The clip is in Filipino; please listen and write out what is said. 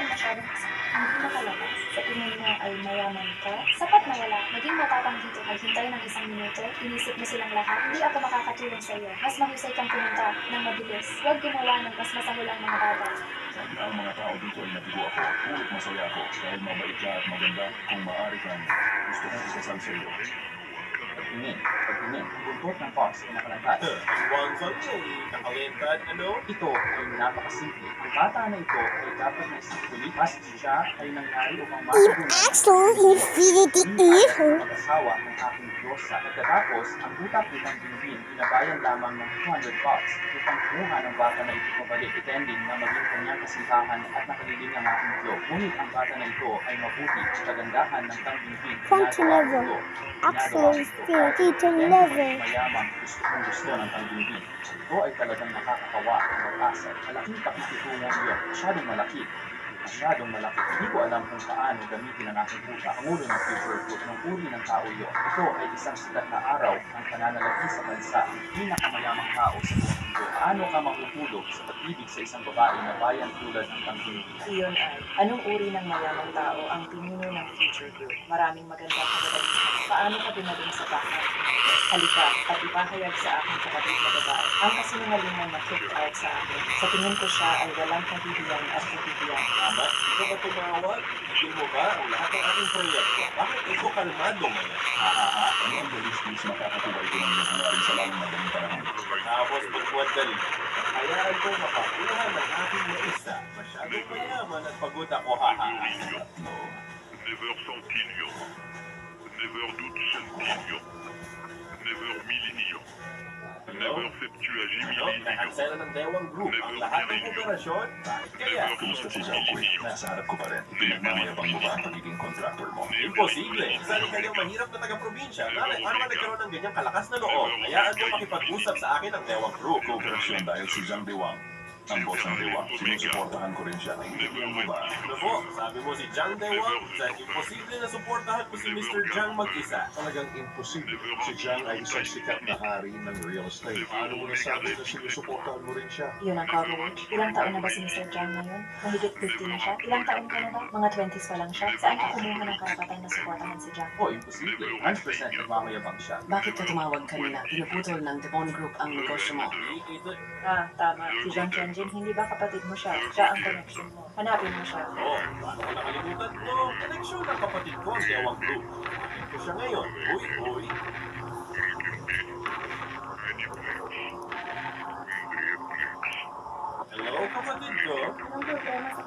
ay masyadong hindi makalabas. Sa tingin mo ay mayaman ka? Sapat na wala. Maging matapang dito ay hintay ng isang minuto. Inisip mo silang lahat. Hindi ako makakatulong sa iyo. Mas mahusay kang pumunta ng mabilis. Huwag gumawa ng mas masahulang mga bagay. Sabi ang mga tao dito ay nabigo ako. Ngunit masaya ako dahil mabait ka at maganda. Kung maaari kang gusto kong ikasal sa iyo. Pag-inin, buntot ng cause ay nakalagay. Wangzon ay nakalentad, ano? Ito ay napakasimple. Ang bata na ito ay dapat na isang kulipas siya ay nangyari upang masugunan mag-asawa ng aking Diyos sa pagkatapos, ang butak-butang binibin inabayan lamang ng 200 bucks upang kumuha ng bata na ito pabalik pretending na maging kanyang kasintahan at nakaliling ang aking Diyos. Ngunit ang bata na ito ay mabuti sa kagandahan ng tangbingbing. Actually, 30 Mayamang gusto ng tangbingbing. Ito ay talagang nakakatawa at mag-asal. Malaking pakikitungo iyon. Masyadong malaki. Hindi ko alam kung paano gamitin ang aking pusa. Ang ulo ng future food ng uri ng tao iyon. Ito ay isang sikat na araw ng pananalapi sa bansa. Ang pinakamayamang tao sa buong mundo. Paano ka mahutulog sa pag-ibig sa isang babae na bayan tulad ng tangbingbing? Iyon ay, anong uri ng mayamang tao ang pinuno ng future group? Maraming magandang kababalita. Paano ka dumating sa bahay? Halika at ipahayag sa aking kapatid na babae. Ang kasinungalingan na kicked out sa akin. Sa tingin ko siya ay walang kahihiyan at kahihiyan. Tama? Ito ba tumawag? Hindi mo ba ang lahat ng aking proyekto? Bakit ito kalmado ngayon? Ano ang bilis-bilis makakatibay ko ng nangyari sa lalong madaling panahon? Tapos bukwad dali. Hayaan ko makakuha ng aking isa. Masyadong mayaman at pagod ako, haha. Never centillion, never dutzendillion, never million, never septuagemillion, Nakansela ng Dewang Group ang lahat ng operasyon? Bakit kaya? Kumusta si Jaukoy? Nasa harap ko pa rin. Pinagmamayabang mo ba ang pagiging contractor mo? Imposible. Isa rin kanyang mahirap na taga-probinsya na ano ka nagkaroon ng ganyang kalakas na loob. Hayaan mo makipag-usap sa akin ang Dewang Group. Kooperasyon dahil si Jiang Dewang. Ang boss ng Dewang. Sinusuportahan ko rin siya. Naiintindihan mo ba? Ano po? Sabi mo si Jiang Dewang? Dahil imposible na suportahan mo si Mr. Jiang mag-isa. Talagang imposible. Si Jiang ay isang sikat na hari ng real estate. Paano mo nasabi na sinusuportahan mo rin siya? Yun ang coverage. Ilang taon na ba si Mr. Jiang ngayon? Mahigit 50 na siya? Ilang taon ka na ba? Mga 20s pa lang siya? Saan ka kumuha ng karapatan na suportahan si Jiang? Imposible. 100% nagmamayabang siya. Bakit ka tumawag kanina? Pinuputol ng Devon Group ang negosyo mo. Tama. Si Jiang Tianjin, hindi ba kapatid mo siya? Siya ang connection mo. Hanapin mo siya. Paano ko nakalimutan to? Koneksyon ng kapatid ko ang Dewang Group. Ito siya ngayon. Uy. Hello, kapatid ko. Anong problema sa